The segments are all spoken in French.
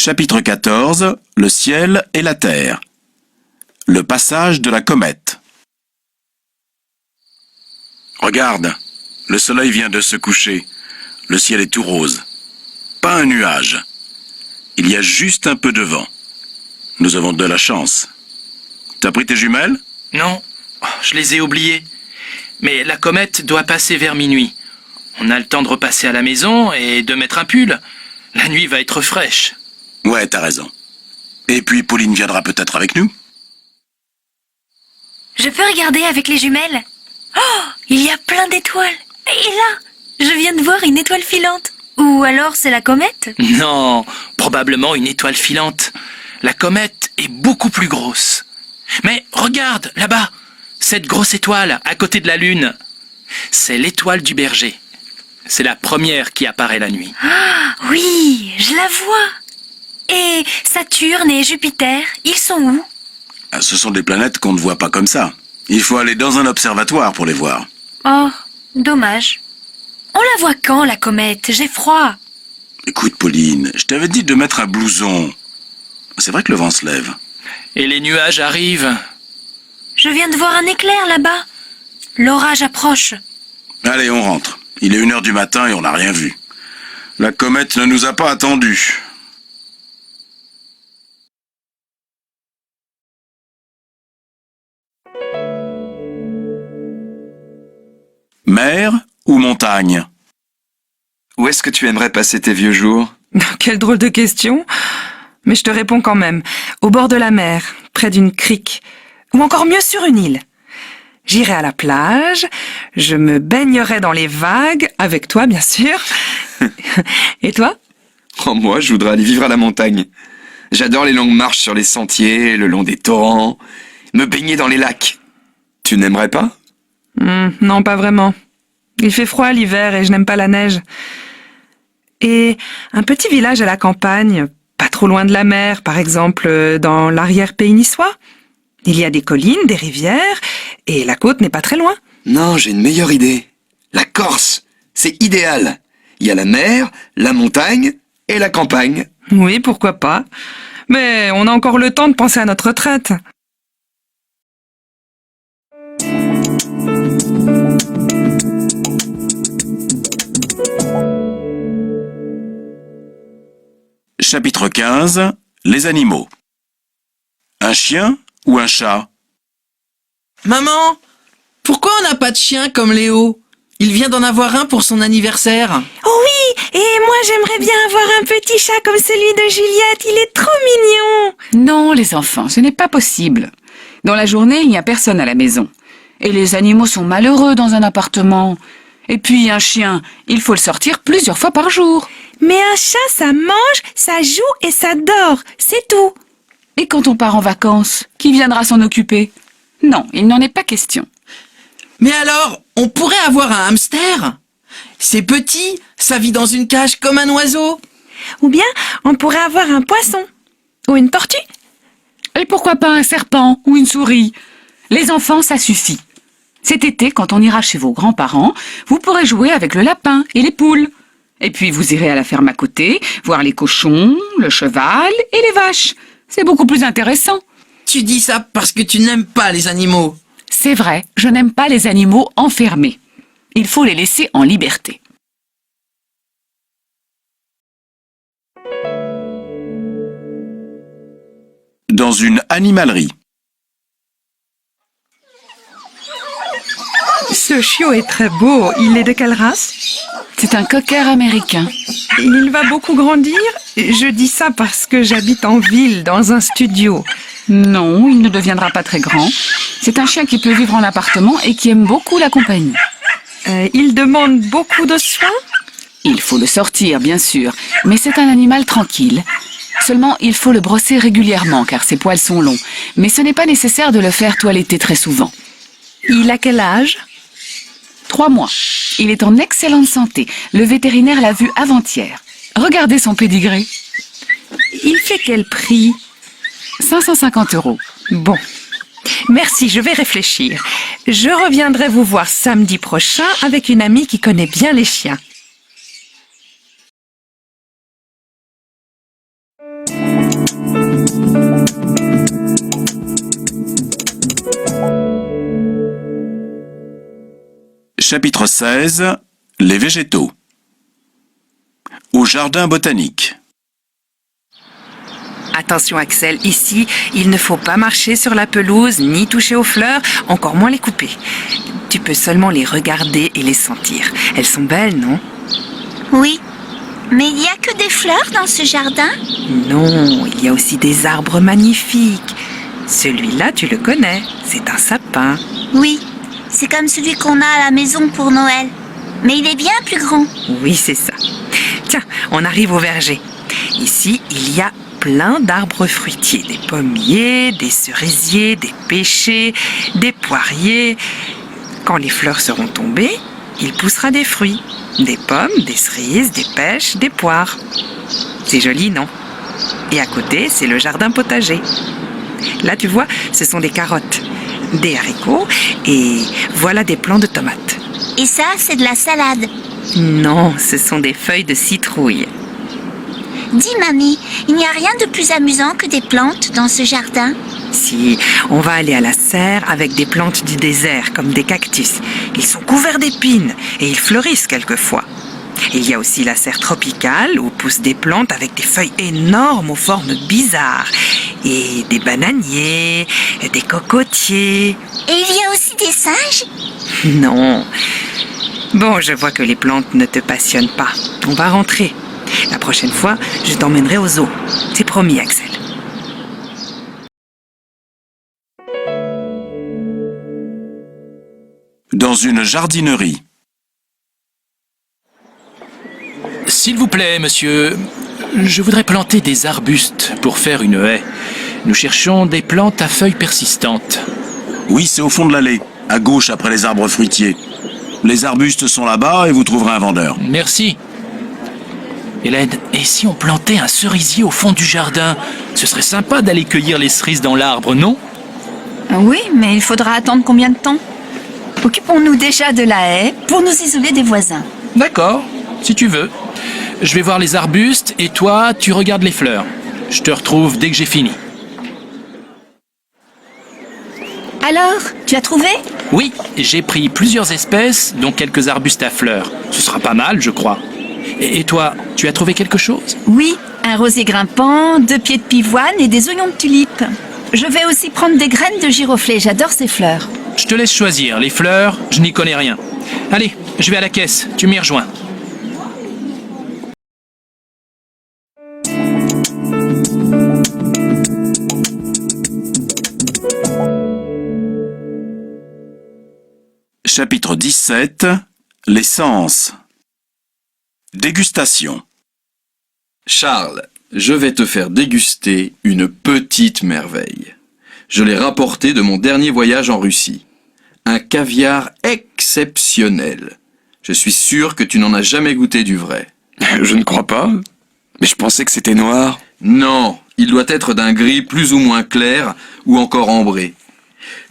Chapitre 14. Le ciel et la terre. Le passage de la comète. Regarde, le soleil vient de se coucher. Le ciel est tout rose. Pas un nuage. Il y a juste un peu de vent. Nous avons de la chance. T'as pris tes jumelles? Non, je les ai oubliées. Mais la comète doit passer vers minuit. On a le temps de repasser à la maison et de mettre un pull. La nuit va être fraîche. Ouais, t'as raison. Et puis Pauline viendra peut-être avec nous? Je peux regarder avec les jumelles? Oh, il y a plein d'étoiles. Et là, je viens de voir une étoile filante. Ou alors c'est la comète? Non, probablement une étoile filante. La comète est beaucoup plus grosse. Mais regarde, là-bas, cette grosse étoile à côté de la Lune. C'est l'étoile du Berger. C'est la première qui apparaît la nuit. Ah, oui, je la vois. Et Saturne et Jupiter, ils sont où? Ce sont des planètes qu'on ne voit pas comme ça. Il faut aller dans un observatoire pour les voir. Oh, dommage. On la voit quand, la comète? J'ai froid. Écoute Pauline, je t'avais dit de mettre un blouson. C'est vrai que le vent se lève. Et les nuages arrivent. Je viens de voir un éclair là-bas. L'orage approche. Allez, on rentre. Il est 1h du matin et on n'a rien vu. La comète ne nous a pas attendus. Mer ou montagne? Où est-ce que tu aimerais passer tes vieux jours? Quelle drôle de question. Mais je te réponds quand même. Au bord de la mer, près d'une crique, ou encore mieux sur une île. J'irai à la plage, je me baignerai dans les vagues, avec toi bien sûr. Et toi? Oh, moi, je voudrais aller vivre à la montagne. J'adore les longues marches sur les sentiers, le long des torrents, me baigner dans les lacs. Tu n'aimerais pas? Non, pas vraiment. Il fait froid l'hiver et je n'aime pas la neige. Et un petit village à la campagne, pas trop loin de la mer, par exemple dans l'arrière-pays niçois. Il y a des collines, des rivières, et la côte n'est pas très loin. Non, j'ai une meilleure idée. La Corse, c'est idéal. Il y a la mer, la montagne et la campagne. Oui, pourquoi pas. Mais on a encore le temps de penser à notre retraite. Chapitre 15. Les animaux. Un chien ou un chat? Maman, pourquoi on n'a pas de chien comme Léo? Il vient d'en avoir un pour son anniversaire. Oh oui, et moi j'aimerais bien avoir un petit chat comme celui de Juliette. Il est trop mignon. Non, les enfants, ce n'est pas possible. Dans la journée, il n'y a personne à la maison. Et les animaux sont malheureux dans un appartement. Et puis un chien, il faut le sortir plusieurs fois par jour. Mais un chat, ça mange, ça joue et ça dort. C'est tout. Et quand on part en vacances, qui viendra s'en occuper? Non, il n'en est pas question. Mais alors, on pourrait avoir un hamster? C'est petit, ça vit dans une cage comme un oiseau. Ou bien, on pourrait avoir un poisson. Ou une tortue. Et pourquoi pas un serpent ou une souris? Les enfants, ça suffit. Cet été, quand on ira chez vos grands-parents, vous pourrez jouer avec le lapin et les poules. Et puis vous irez à la ferme à côté, voir les cochons, le cheval et les vaches. C'est beaucoup plus intéressant. Tu dis ça parce que tu n'aimes pas les animaux. C'est vrai, je n'aime pas les animaux enfermés. Il faut les laisser en liberté. Dans une animalerie. Ce chiot est très beau. Il est de quelle race? C'est un cocker américain. Il va beaucoup grandir? Je dis ça parce que j'habite en ville, dans un studio. Non, il ne deviendra pas très grand. C'est un chien qui peut vivre en appartement et qui aime beaucoup la compagnie. Il demande beaucoup de soins? Il faut le sortir, bien sûr, mais c'est un animal tranquille. Seulement, il faut le brosser régulièrement car ses poils sont longs. Mais ce n'est pas nécessaire de le faire toiletter très souvent. Il a quel âge? 3 mois. Il est en excellente santé. Le vétérinaire l'a vu avant-hier. Regardez son pédigré. Il fait quel prix? 550 €. Bon. Merci, je vais réfléchir. Je reviendrai vous voir samedi prochain avec une amie qui connaît bien les chiens. Chapitre 16. Les végétaux. Au jardin botanique. Attention Axel, ici, il ne faut pas marcher sur la pelouse, ni toucher aux fleurs, encore moins les couper. Tu peux seulement les regarder et les sentir. Elles sont belles, non? Oui. Mais il n'y a que des fleurs dans ce jardin? Non, il y a aussi des arbres magnifiques. Celui-là, tu le connais, c'est un sapin. Oui. C'est comme celui qu'on a à la maison pour Noël. Mais il est bien plus grand. Oui, c'est ça. Tiens, on arrive au verger. Ici, il y a plein d'arbres fruitiers, des pommiers, des cerisiers, des pêchers, des poiriers. Quand les fleurs seront tombées, il poussera des fruits. Des pommes, des cerises, des pêches, des poires. C'est joli, non? Et à côté, c'est le jardin potager. Là, tu vois, ce sont des carottes, des haricots et voilà des plants de tomates. Et ça, c'est de la salade. Non, ce sont des feuilles de citrouille. Dis, mamie, il n'y a rien de plus amusant que des plantes dans ce jardin? Si, on va aller à la serre avec des plantes du désert, comme des cactus. Ils sont couverts d'épines et ils fleurissent quelquefois. Il y a aussi la serre tropicale où poussent des plantes avec des feuilles énormes aux formes bizarres. Et des bananiers, des cocotiers. Et il y a aussi des singes? Non. Bon, je vois que les plantes ne te passionnent pas. On va rentrer. La prochaine fois, je t'emmènerai au zoo. C'est promis, Axel. Dans une jardinerie. S'il vous plaît, monsieur, je voudrais planter des arbustes pour faire une haie. Nous cherchons des plantes à feuilles persistantes. Oui, c'est au fond de l'allée, à gauche après les arbres fruitiers. Les arbustes sont là-bas et vous trouverez un vendeur. Merci. Hélène, et si on plantait un cerisier au fond du jardin? Ce serait sympa d'aller cueillir les cerises dans l'arbre, non? Oui, mais il faudra attendre combien de temps? Occupons-nous déjà de la haie pour nous isoler des voisins. D'accord, si tu veux. Je vais voir les arbustes et toi, tu regardes les fleurs. Je te retrouve dès que j'ai fini. Alors, tu as trouvé? Oui, j'ai pris plusieurs espèces, dont quelques arbustes à fleurs. Ce sera pas mal, je crois. Et toi, tu as trouvé quelque chose? Oui, un rosier grimpant, 2 pieds de pivoine et des oignons de tulipe. Je vais aussi prendre des graines de giroflée, j'adore ces fleurs. Je te laisse choisir. Les fleurs, je n'y connais rien. Allez, je vais à la caisse. Tu m'y rejoins. Chapitre 17. L'essence. Dégustation. Charles, je vais te faire déguster une petite merveille. Je l'ai rapporté de mon dernier voyage en Russie. Un caviar exceptionnel. Je suis sûr que tu n'en as jamais goûté du vrai. Je ne crois pas. Mais je pensais que c'était noir. Non, il doit être d'un gris plus ou moins clair ou encore ambré.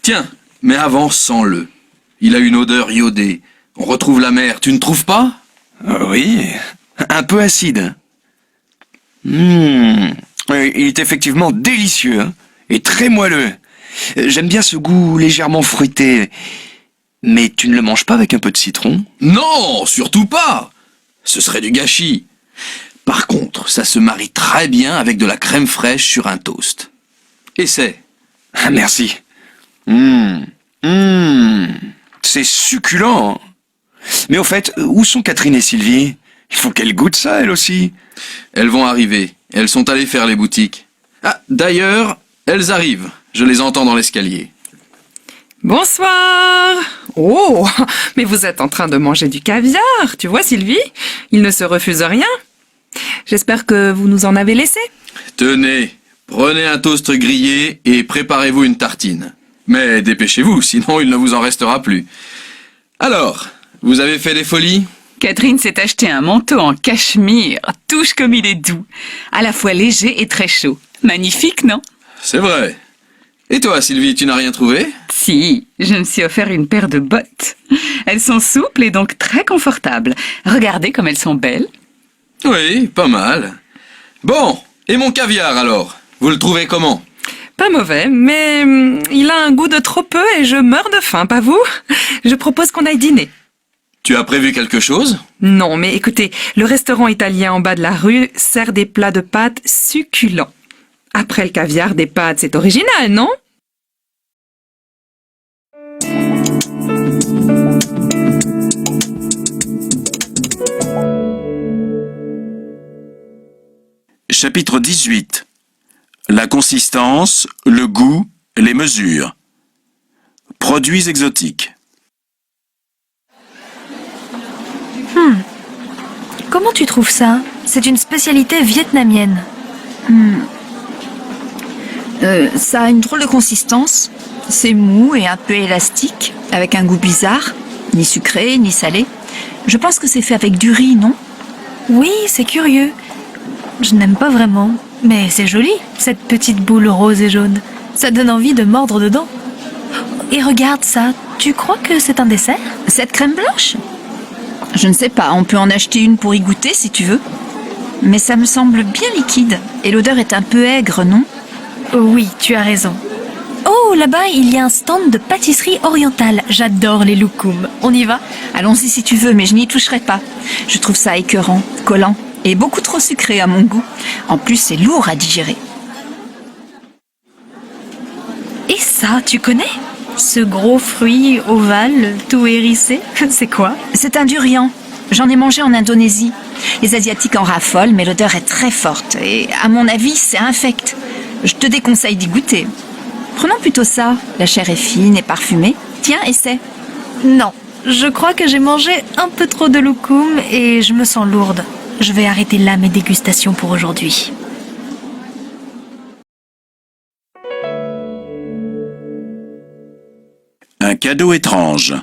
Tiens, mais avant, sens-le. Il a une odeur iodée. On retrouve la mer, tu ne trouves pas? Oui, un peu acide. Il est effectivement délicieux, hein, et très moelleux. J'aime bien ce goût légèrement fruité. Mais tu ne le manges pas avec un peu de citron? Non, surtout pas. Ce serait du gâchis. Par contre, ça se marie très bien avec de la crème fraîche sur un toast. Essaie. Ah, merci. C'est succulent. Mais au fait, où sont Catherine et Sylvie? Il faut qu'elles goûtent ça, elles aussi. Elles vont arriver. Elles sont allées faire les boutiques. Ah, d'ailleurs, elles arrivent. Je les entends dans l'escalier. Bonsoir. Oh, mais vous êtes en train de manger du caviar. Tu vois, Sylvie, il ne se refuse rien. J'espère que vous nous en avez laissé. Tenez, prenez un toast grillé et préparez-vous une tartine. Mais dépêchez-vous, sinon il ne vous en restera plus. Alors, vous avez fait des folies? Catherine s'est acheté un manteau en cachemire. Touche comme il est doux. À la fois léger et très chaud. Magnifique, non? C'est vrai. Et toi, Sylvie, tu n'as rien trouvé? Si, je me suis offert une paire de bottes. Elles sont souples et donc très confortables. Regardez comme elles sont belles. Oui, pas mal. Bon, et mon caviar alors? Vous le trouvez comment? Pas mauvais, mais il a un goût de trop peu et je meurs de faim, pas vous? Je propose qu'on aille dîner. Tu as prévu quelque chose? Non, mais écoutez, le restaurant italien en bas de la rue sert des plats de pâtes succulents. Après le caviar, des pâtes, c'est original, non? Chapitre 18. La consistance, le goût, les mesures. Produits exotiques. Comment tu trouves ça? C'est une spécialité vietnamienne. Ça a une drôle de consistance. C'est mou et un peu élastique, avec un goût bizarre, ni sucré, ni salé. Je pense que c'est fait avec du riz, non? Oui, c'est curieux. Je n'aime pas vraiment, mais c'est joli, cette petite boule rose et jaune. Ça donne envie de mordre dedans. Et regarde ça, tu crois que c'est un dessert? Cette crème blanche? Je ne sais pas, on peut en acheter une pour y goûter si tu veux. Mais ça me semble bien liquide, et l'odeur est un peu aigre, non? Oui, tu as raison. Oh, là-bas, il y a un stand de pâtisserie orientale. J'adore les loukoums. On y va? Allons-y si tu veux, mais je n'y toucherai pas. Je trouve ça écœurant, collant, et beaucoup trop sucré à mon goût. En plus, c'est lourd à digérer. Et ça, tu connais? Ce gros fruit ovale, tout hérissé, c'est quoi? C'est un durian. J'en ai mangé en Indonésie. Les Asiatiques en raffolent, mais l'odeur est très forte. Et à mon avis, c'est infect. Je te déconseille d'y goûter. Prenons plutôt ça. La chair est fine et parfumée. Tiens, essaie. Non, je crois que j'ai mangé un peu trop de loukoum et je me sens lourde. Je vais arrêter là mes dégustations pour aujourd'hui. Un cadeau étrange.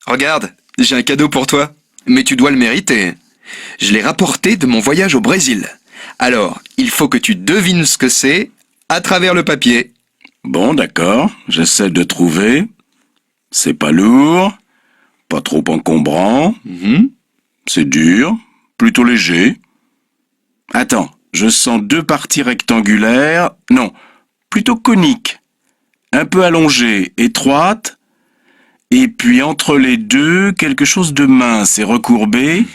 Regarde, j'ai un cadeau pour toi. Mais tu dois le mériter. Je l'ai rapporté de mon voyage au Brésil. Alors, il faut que tu devines ce que c'est à travers le papier. Bon, d'accord, j'essaie de trouver. C'est pas lourd, pas trop encombrant. C'est dur, plutôt léger. Attends, je sens deux parties rectangulaires. Non, plutôt coniques. Un peu allongées, étroites. Et puis entre les deux, quelque chose de mince et recourbé.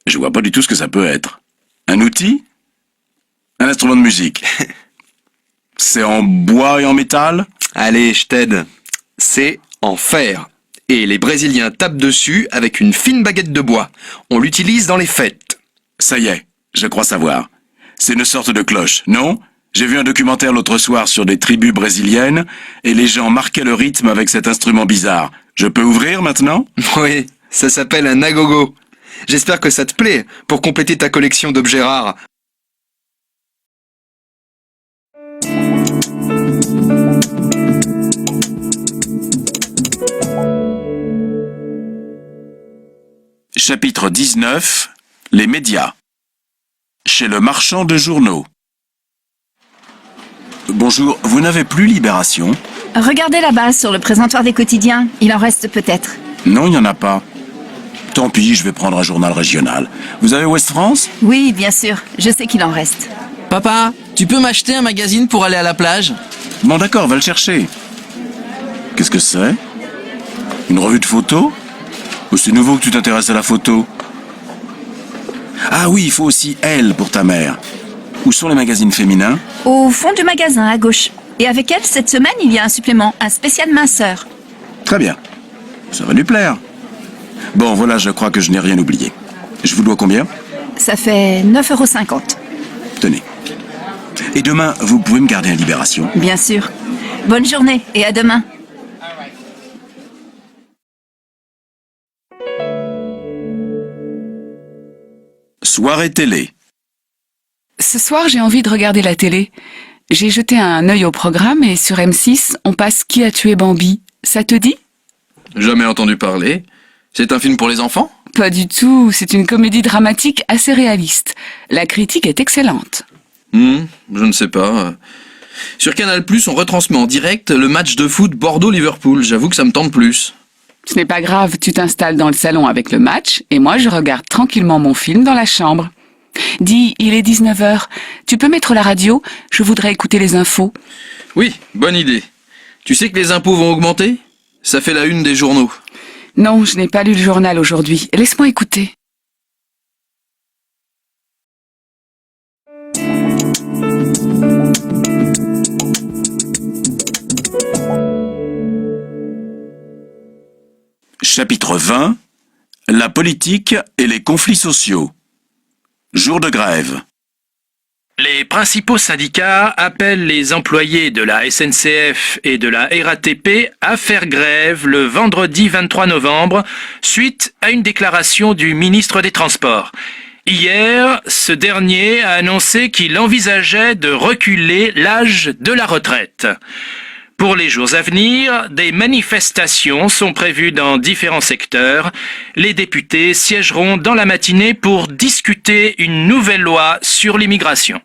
Je vois pas du tout ce que ça peut être. Un outil? Un instrument de musique? C'est en bois et en métal? Allez, je t'aide. C'est en fer. Et les Brésiliens tapent dessus avec une fine baguette de bois. On l'utilise dans les fêtes. Ça y est, je crois savoir. C'est une sorte de cloche, non? J'ai vu un documentaire l'autre soir sur des tribus brésiliennes et les gens marquaient le rythme avec cet instrument bizarre. Je peux ouvrir maintenant? Oui, ça s'appelle un agogo. J'espère que ça te plaît pour compléter ta collection d'objets rares. Chapitre 19. Les médias. Chez le marchand de journaux. Bonjour, vous n'avez plus Libération? Regardez là-bas, sur le présentoir des quotidiens. Il en reste peut-être. Non, il n'y en a pas. Tant pis, je vais prendre un journal régional. Vous avez Ouest France? Oui, bien sûr. Je sais qu'il en reste. Papa, tu peux m'acheter un magazine pour aller à la plage? Bon d'accord, va le chercher. Qu'est-ce que c'est? Une revue de photos? Ou c'est nouveau que tu t'intéresses à la photo? Ah oui, il faut aussi Elle pour ta mère. Où sont les magazines féminins? Au fond du magasin, à gauche. Et avec elle, cette semaine, il y a un supplément, un spécial minceur. Très bien. Ça va lui plaire. Bon, voilà, je crois que je n'ai rien oublié. Je vous dois combien? Ça fait 9,50 €. Tenez. Et demain, vous pouvez me garder à Libération? Bien sûr. Bonne journée et à demain. Soirée télé. Ce soir, j'ai envie de regarder la télé. J'ai jeté un œil au programme et sur M6, on passe Qui a tué Bambi? Ça te dit? Jamais entendu parler. C'est un film pour les enfants? Pas du tout, c'est une comédie dramatique assez réaliste. La critique est excellente. Je ne sais pas. Sur Canal+, on retransmet en direct le match de foot Bordeaux-Liverpool. J'avoue que ça me tente plus. Ce n'est pas grave, tu t'installes dans le salon avec le match et moi je regarde tranquillement mon film dans la chambre. Dis, il est 19h. Tu peux mettre la radio? Je voudrais écouter les infos. Oui, bonne idée. Tu sais que les impôts vont augmenter? Ça fait la une des journaux. Non, je n'ai pas lu le journal aujourd'hui. Laisse-moi écouter. Chapitre 20. La politique et les conflits sociaux. Jour de grève. Les principaux syndicats appellent les employés de la SNCF et de la RATP à faire grève le vendredi 23 novembre suite à une déclaration du ministre des Transports. Hier, ce dernier a annoncé qu'il envisageait de reculer l'âge de la retraite. Pour les jours à venir, des manifestations sont prévues dans différents secteurs. Les députés siégeront dans la matinée pour discuter une nouvelle loi sur l'immigration.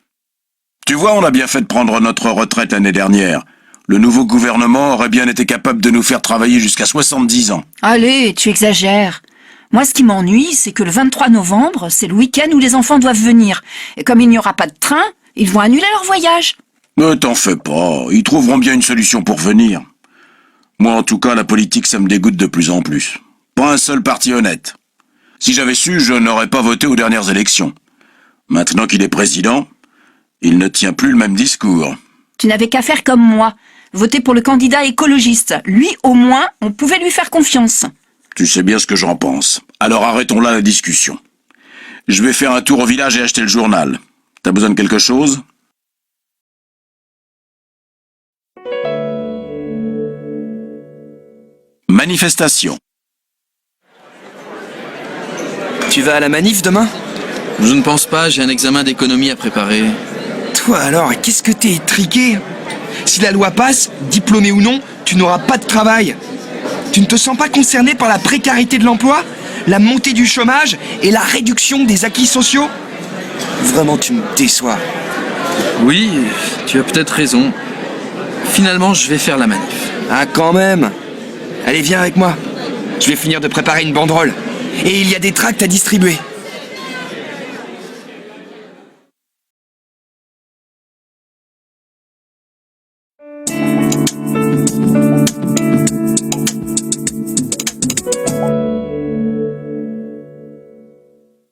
Tu vois, on a bien fait de prendre notre retraite l'année dernière. Le nouveau gouvernement aurait bien été capable de nous faire travailler jusqu'à 70 ans. Allez, tu exagères. Moi, ce qui m'ennuie, c'est que le 23 novembre, c'est le week-end où les enfants doivent venir. Et comme il n'y aura pas de train, ils vont annuler leur voyage. Ne t'en fais pas, ils trouveront bien une solution pour venir. Moi, en tout cas, la politique, ça me dégoûte de plus en plus. Pas un seul parti honnête. Si j'avais su, je n'aurais pas voté aux dernières élections. Maintenant qu'il est président, il ne tient plus le même discours. Tu n'avais qu'à faire comme moi. Voter pour le candidat écologiste. Lui, au moins, on pouvait lui faire confiance. Tu sais bien ce que j'en pense. Alors arrêtons là la discussion. Je vais faire un tour au village et acheter le journal. T'as besoin de quelque chose ? Manifestation. Tu vas à la manif demain? Je ne pense pas, j'ai un examen d'économie à préparer. Toi alors, qu'est-ce que t'es étriqué? Si la loi passe, diplômé ou non, tu n'auras pas de travail. Tu ne te sens pas concerné par la précarité de l'emploi, la montée du chômage et la réduction des acquis sociaux? Vraiment, tu me déçois. Oui, tu as peut-être raison. Finalement, je vais faire la manif. Ah, quand même. Allez, viens avec moi. Je vais finir de préparer une banderole. Et il y a des tracts à distribuer.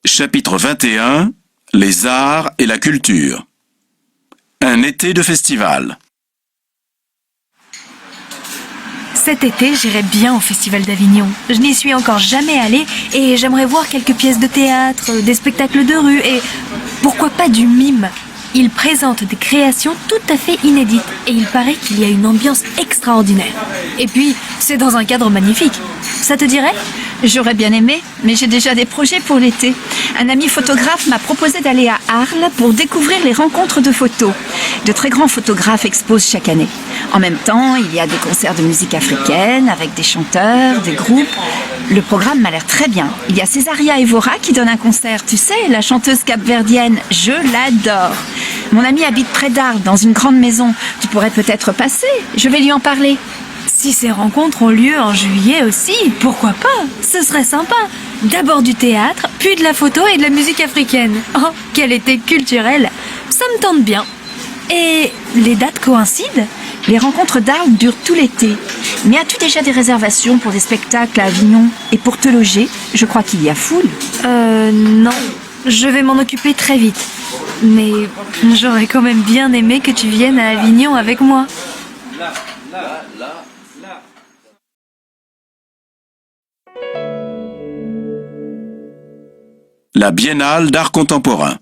Chapitre 21. Les arts et la culture. Un été de festival. Cet été, j'irai bien au Festival d'Avignon. Je n'y suis encore jamais allée et j'aimerais voir quelques pièces de théâtre, des spectacles de rue et pourquoi pas du mime. Il présente des créations tout à fait inédites et il paraît qu'il y a une ambiance extraordinaire. Et puis, c'est dans un cadre magnifique. Ça te dirait ? J'aurais bien aimé, mais j'ai déjà des projets pour l'été. Un ami photographe m'a proposé d'aller à Arles pour découvrir les rencontres de photos. De très grands photographes exposent chaque année. En même temps, il y a des concerts de musique africaine avec des chanteurs, des groupes. Le programme m'a l'air très bien. Il y a Césaria Evora qui donne un concert. Tu sais, la chanteuse capverdienne, je l'adore. Mon ami habite près d'Arles, dans une grande maison. Tu pourrais peut-être passer. Je vais lui en parler. Si ces rencontres ont lieu en juillet aussi, pourquoi pas ? Ce serait sympa. D'abord du théâtre, puis de la photo et de la musique africaine. Oh, quel été culturel ! Ça me tente bien. Et les dates coïncident ? Les rencontres d'Arles durent tout l'été. Mais as-tu déjà des réservations pour des spectacles à Avignon? Et pour te loger, je crois qu'il y a foule. Non. Je vais m'en occuper très vite. Mais j'aurais quand même bien aimé que tu viennes à Avignon avec moi. La Biennale d'art contemporain.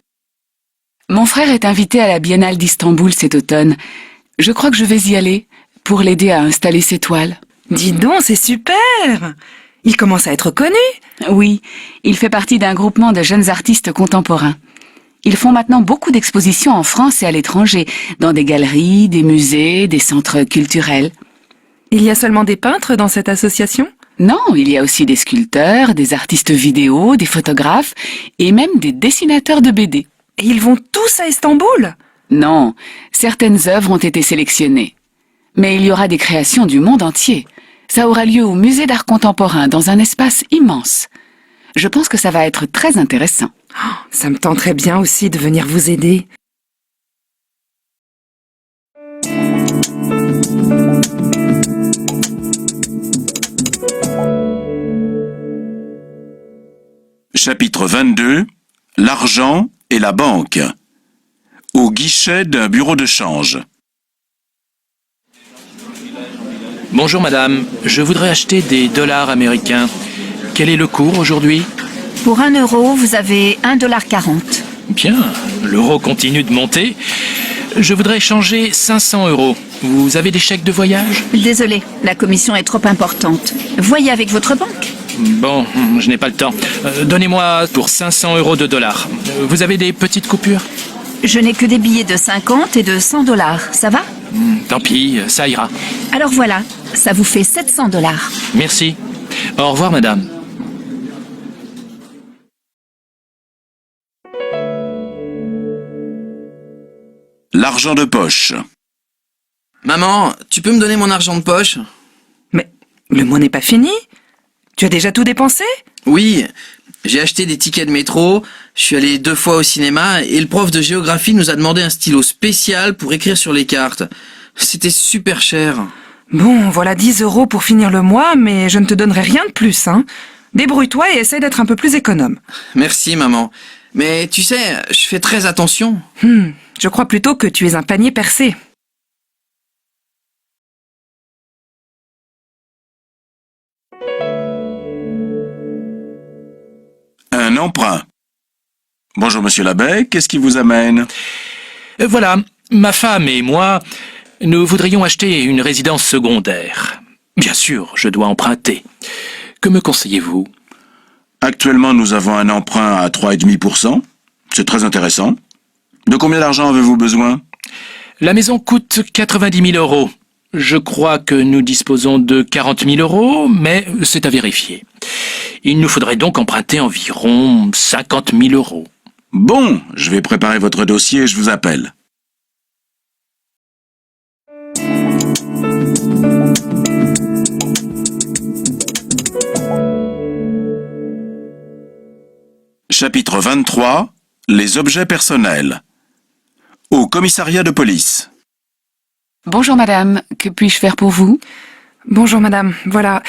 Mon frère est invité à la Biennale d'Istanbul cet automne. Je crois que je vais y aller pour l'aider à installer ses toiles. Dis donc, c'est super! Il commence à être connu. Oui, il fait partie d'un groupement de jeunes artistes contemporains. Ils font maintenant beaucoup d'expositions en France et à l'étranger, dans des galeries, des musées, des centres culturels. Il y a seulement des peintres dans cette association? Non, il y a aussi des sculpteurs, des artistes vidéo, des photographes et même des dessinateurs de BD. Et ils vont tous à Istanbul? Non, certaines œuvres ont été sélectionnées. Mais il y aura des créations du monde entier. Ça aura lieu au musée d'art contemporain, dans un espace immense. Je pense que ça va être très intéressant. Oh, ça me tenterait bien aussi de venir vous aider. Chapitre 22. L'argent et la banque. Au guichet d'un bureau de change. Bonjour madame, je voudrais acheter des dollars américains. Quel est le cours aujourd'hui? Pour 1 euro, vous avez 1,40 $. Bien, l'euro continue de monter. Je voudrais changer 500 euros. Vous avez des chèques de voyage? Désolé, la commission est trop importante. Voyez avec votre banque. Bon, je n'ai pas le temps. Donnez-moi pour 500 euros de dollars. Vous avez des petites coupures? Je n'ai que des billets de 50 et de 100 $. Ça va? Tant pis, ça ira. Alors voilà, ça vous fait 700 $. Merci. Au revoir madame. L'argent de poche. Maman, tu peux me donner mon argent de poche? Mais le mois n'est pas fini. Tu as déjà tout dépensé? Oui, j'ai acheté des tickets de métro, je suis allé 2 fois au cinéma et le prof de géographie nous a demandé un stylo spécial pour écrire sur les cartes. C'était super cher. Bon, voilà 10 euros pour finir le mois, mais je ne te donnerai rien de plus, hein. Débrouille-toi et essaie d'être un peu plus économe. Merci maman. Mais tu sais, je fais très attention. Je crois plutôt que tu es un panier percé. Un emprunt. Bonjour monsieur l'abbé, qu'est-ce qui vous amène? Voilà, ma femme et moi, nous voudrions acheter une résidence secondaire. Bien sûr, je dois emprunter. Que me conseillez-vous? Actuellement, nous avons un emprunt à 3,5%. C'est très intéressant. De combien d'argent avez-vous besoin? La maison coûte 90 000 euros. Je crois que nous disposons de 40 000 euros, mais c'est à vérifier. Il nous faudrait donc emprunter environ 50 000 euros. Bon, je vais préparer votre dossier et je vous appelle. Chapitre 23. Les objets personnels. Au commissariat de police. Bonjour madame, que puis-je faire pour vous? Bonjour madame, voilà.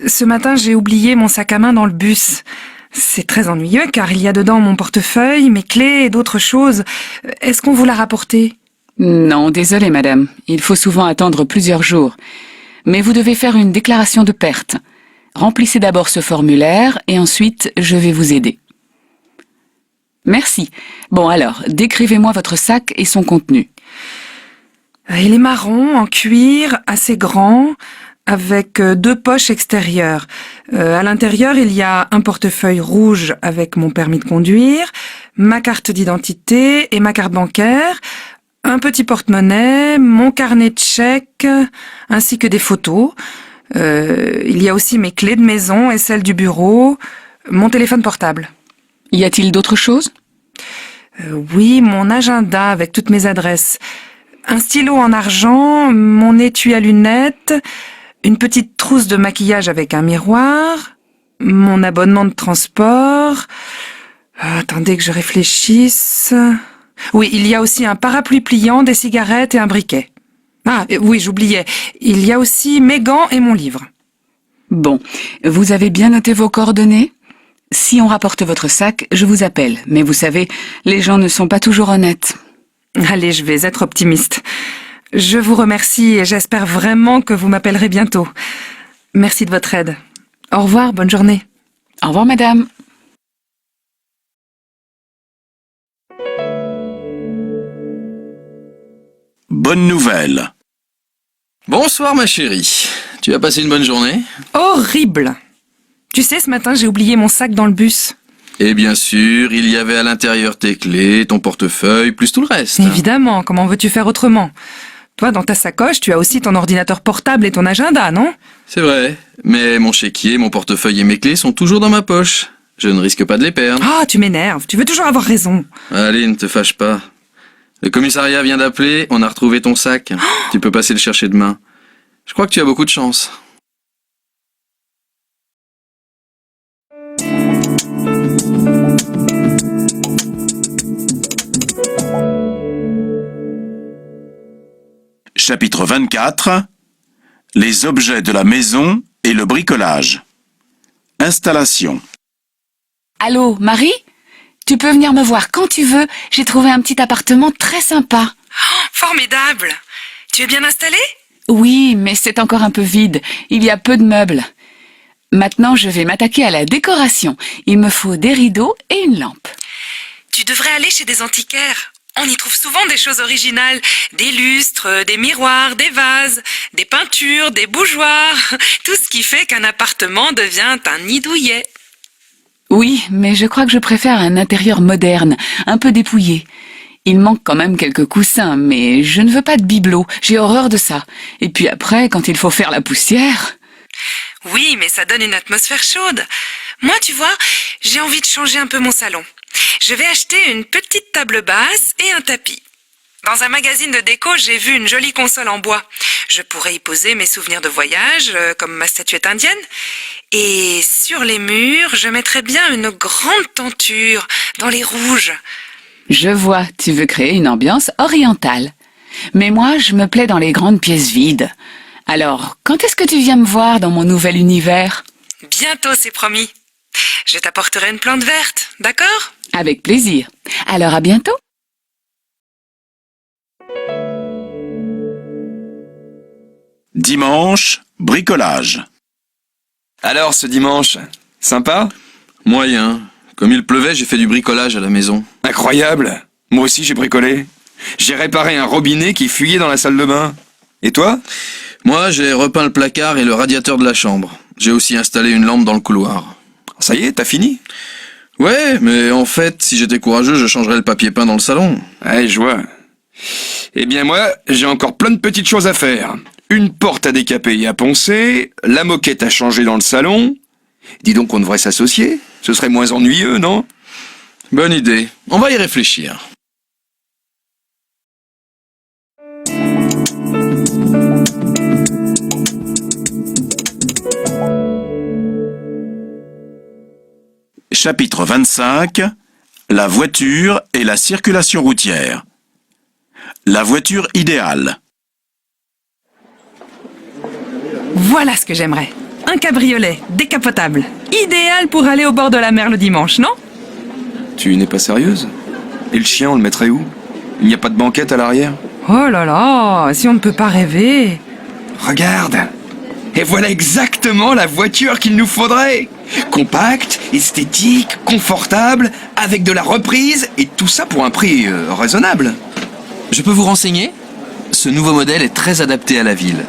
Ce matin, j'ai oublié mon sac à main dans le bus. C'est très ennuyeux car il y a dedans mon portefeuille, mes clés et d'autres choses. Est-ce qu'on vous l'a rapporté? Non, désolée madame, il faut souvent attendre plusieurs jours. Mais vous devez faire une déclaration de perte. Remplissez d'abord ce formulaire et ensuite je vais vous aider. Merci. Bon alors, décrivez-moi votre sac et son contenu. Il est marron, en cuir, assez grand, avec 2 poches extérieures. À l'intérieur, il y a un portefeuille rouge avec mon permis de conduire, ma carte d'identité et ma carte bancaire, un petit porte-monnaie, mon carnet de chèques, ainsi que des photos. Il y a aussi mes clés de maison et celles du bureau, mon téléphone portable. Y a-t-il d'autres choses? Oui, mon agenda avec toutes mes adresses. Un stylo en argent, mon étui à lunettes, une petite trousse de maquillage avec un miroir, mon abonnement de transport. Attendez que je réfléchisse. Oui, il y a aussi un parapluie pliant, des cigarettes et un briquet. Oui, j'oubliais. Il y a aussi mes gants et mon livre. Bon, vous avez bien noté vos coordonnées? Si on rapporte votre sac, je vous appelle. Mais vous savez, les gens ne sont pas toujours honnêtes. Allez, je vais être optimiste. Je vous remercie et j'espère vraiment que vous m'appellerez bientôt. Merci de votre aide. Au revoir, bonne journée. Au revoir madame. Bonne nouvelle. Bonsoir ma chérie. Tu as passé une bonne journée? Horrible! Tu sais, ce matin, j'ai oublié mon sac dans le bus. Et bien sûr, il y avait à l'intérieur tes clés, ton portefeuille, plus tout le reste. Évidemment, comment veux-tu faire autrement? Toi, dans ta sacoche, tu as aussi ton ordinateur portable et ton agenda, non? C'est vrai, mais mon chéquier, mon portefeuille et mes clés sont toujours dans ma poche. Je ne risque pas de les perdre. Ah, tu m'énerves, tu veux toujours avoir raison. Allez, ne te fâche pas. Le commissariat vient d'appeler, on a retrouvé ton sac. Tu peux passer le chercher demain. Je crois que tu as beaucoup de chance. Chapitre 24. Les objets de la maison et le bricolage. Installation. Allô, Marie? Tu peux venir me voir quand tu veux. J'ai trouvé un petit appartement très sympa. Formidable. Tu es bien installée? Oui, mais c'est encore un peu vide. Il y a peu de meubles. Maintenant, je vais m'attaquer à la décoration. Il me faut des rideaux et une lampe. Tu devrais aller chez des antiquaires. On y trouve souvent des choses originales. Des lustres, des miroirs, des vases, des peintures, des bougeoirs. Tout ce qui fait qu'un appartement devient un nid douillet. Oui, mais je crois que je préfère un intérieur moderne, un peu dépouillé. Il manque quand même quelques coussins, mais je ne veux pas de bibelot. J'ai horreur de ça. Et puis après, quand il faut faire la poussière... Oui, mais ça donne une atmosphère chaude. Moi, tu vois, j'ai envie de changer un peu mon salon. Je vais acheter une petite table basse et un tapis. Dans un magazine de déco, j'ai vu une jolie console en bois. Je pourrais y poser mes souvenirs de voyage, comme ma statuette indienne. Et sur les murs, je mettrais bien une grande tenture, dans les rouges. Je vois, tu veux créer une ambiance orientale. Mais moi, je me plais dans les grandes pièces vides. Alors, quand est-ce que tu viens me voir dans mon nouvel univers? Bientôt, c'est promis. Je t'apporterai une plante verte, d'accord? Avec plaisir. Alors à bientôt. Dimanche, bricolage. Alors, ce dimanche, sympa? Moyen. Comme il pleuvait, j'ai fait du bricolage à la maison. Incroyable. Moi aussi, j'ai bricolé. J'ai réparé un robinet qui fuyait dans la salle de bain. Et toi? Moi, j'ai repeint le placard et le radiateur de la chambre. J'ai aussi installé une lampe dans le couloir. Ça y est, t'as fini? Ouais, mais en fait, si j'étais courageux, je changerais le papier peint dans le salon. Ouais, je vois. Eh bien moi, j'ai encore plein de petites choses à faire. Une porte à décaper et à poncer, la moquette à changer dans le salon. Dis donc qu'on devrait s'associer. Ce serait moins ennuyeux, non? Bonne idée. On va y réfléchir. Chapitre 25. La voiture et la circulation routière. La voiture idéale. Voilà ce que j'aimerais. Un cabriolet, décapotable. Idéal pour aller au bord de la mer le dimanche, non? Tu n'es pas sérieuse? Et le chien, on le mettrait où? Il n'y a pas de banquette à l'arrière? Oh là là, si on ne peut pas rêver. Regarde! Et voilà exactement la voiture qu'il nous faudrait! Compacte, esthétique, confortable, avec de la reprise, et tout ça pour un prix raisonnable. Je peux vous renseigner? Ce nouveau modèle est très adapté à la ville.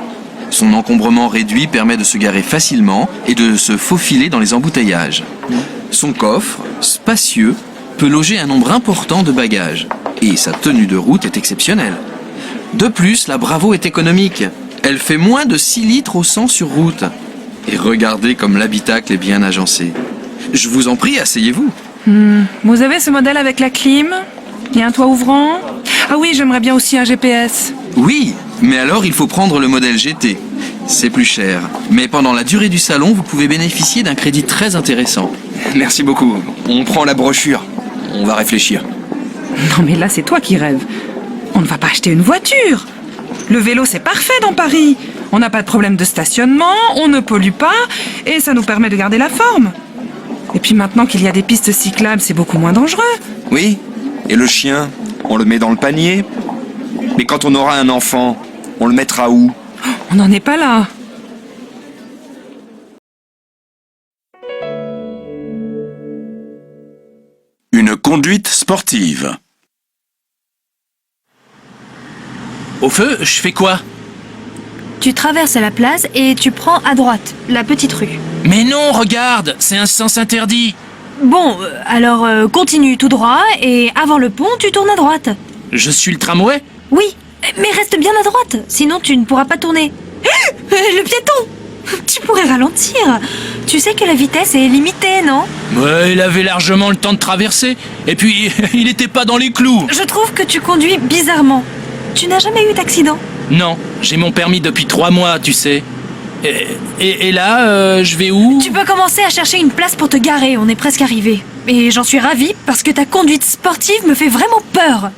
Son encombrement réduit permet de se garer facilement et de se faufiler dans les embouteillages. Son coffre, spacieux, peut loger un nombre important de bagages. Et sa tenue de route est exceptionnelle. De plus, la Bravo est économique. Elle fait moins de 6 litres au 100 sur route. Et regardez comme l'habitacle est bien agencé. Je vous en prie, asseyez-vous. Vous avez ce modèle avec la clim? Et un toit ouvrant? Ah oui, j'aimerais bien aussi un GPS. Oui, mais alors il faut prendre le modèle GT. C'est plus cher. Mais pendant la durée du salon, vous pouvez bénéficier d'un crédit très intéressant. Merci beaucoup. On prend la brochure. On va réfléchir. Non mais là, c'est toi qui rêves. On ne va pas acheter une voiture. Le vélo, c'est parfait dans Paris. On n'a pas de problème de stationnement, on ne pollue pas, et ça nous permet de garder la forme. Et puis maintenant qu'il y a des pistes cyclables, c'est beaucoup moins dangereux. Oui. Et le chien, on le met dans le panier. Mais quand on aura un enfant, on le mettra où? On n'en est pas là. Une conduite sportive. Au feu, je fais quoi? Tu traverses la place et tu prends à droite, la petite rue. Mais non, regarde, c'est un sens interdit. Bon, alors continue tout droit et avant le pont, tu tournes à droite. Je suis le tramway? Oui, mais reste bien à droite, sinon tu ne pourras pas tourner. Le piéton! Tu pourrais ralentir. Tu sais que la vitesse est limitée, non? Ouais, il avait largement le temps de traverser. Et puis, il n'était pas dans les clous. Je trouve que tu conduis bizarrement. Tu n'as jamais eu d'accident? Non, j'ai mon permis depuis 3 mois, tu sais. Et là, je vais où? Tu peux commencer à chercher une place pour te garer, on est presque arrivé. Et j'en suis ravie parce que ta conduite sportive me fait vraiment peur.